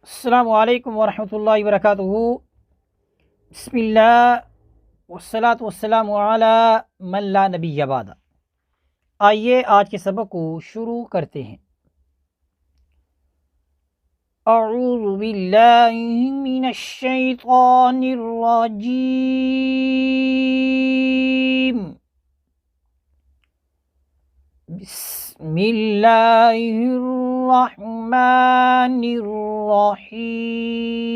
अस्सलामु अलैकुम वरहमतुल्लाहि वबरकातुहू। बिस्मिल्लाह वस्सलातु वस्सलामु अला मन ला नबिय्य बाद। आइए आज के सबक को शुरू करते हैं। अऊज़ु बिल्लाहि मिनश शैतानिर रजीम। बिस्मिल्लाहिर रहमानिर रहीम।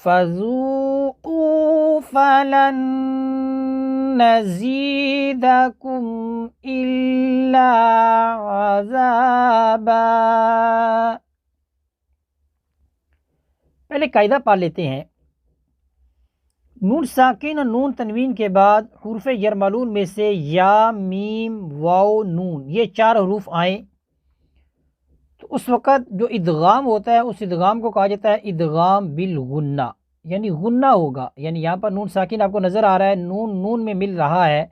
फ़ज़ूक़ू फ़लन नज़ीदकुम इल्ला अज़ाबा। पहले कायदा पढ़ लेते हैं। नून साकिन और नून तनवीन के बाद हुर्फ़ यरमलून में से या, मीम, वाव, नून ये चार हरूफ आए तो उस वक़्त जो इदगाम होता है उस इदगाम को कहा जाता है इदगाम बिल गुन्ना, यानी गुन्ना होगा। यानी यहाँ पर नून साकिन आपको नज़र आ रहा है, नून नून में मिल रहा है,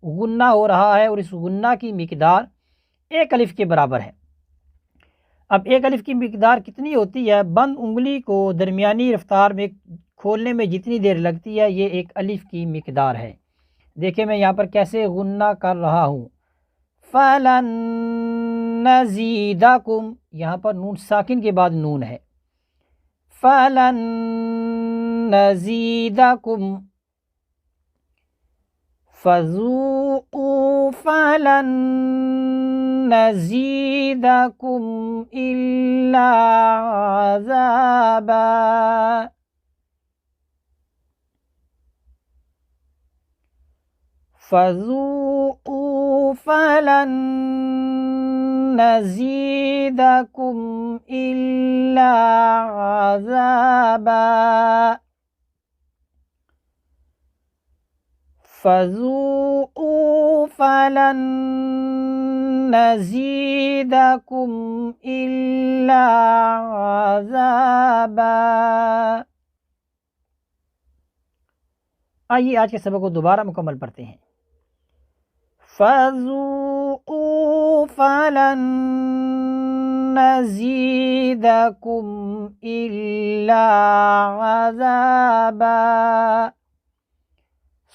गुन्ना हो रहा है और इस गुन्ना की मिकदार एक अलिफ के बराबर है। अब एक अलिफ की मिकदार कितनी होती है? बंद उंगली को दरमियानी रफ्तार में खोलने में जितनी देर लगती है ये एक अलिफ की मिकदार है। देखिए मैं यहाँ पर कैसे गुन्ना कर रहा हूँ। फ़लन नज़ीदकुम, यहाँ पर नून साकिन के बाद नून है। फ़लन नज़ीदकुम फ़ज़ूक़ू फ़लन नज़ीदकुम इल्ला अज़ाबा। फ़ज़ूक़ू फ़लन नज़ीदकुम इल्ला अज़ाबा। फ़ज़ूक़ू फ़लन नज़ीदकुम इल्ला अज़ाबा। आइए आज के सबक को दोबारा मुकम्मल पढ़ते हैं। फ़ज़ूक़ू फ़लन नज़ीदकुम इल्ला अज़ाबा।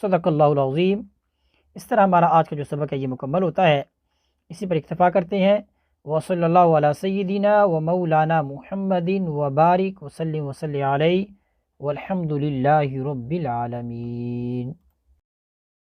सदक़ल्लाहुल अज़ीम। इस तरह हमारा आज का जो सबक है ये मुकम्मल होता है। इसी पर इक्तफ़ा करते हैं। व सल्लल्लाहु अला सय्यिदिना व मौलाना मुहम्मदिन व बारिक व सल्लिम व सल्लि अलैहि वल्हम्दुलिल्लाहि रब्बिल आलमीन।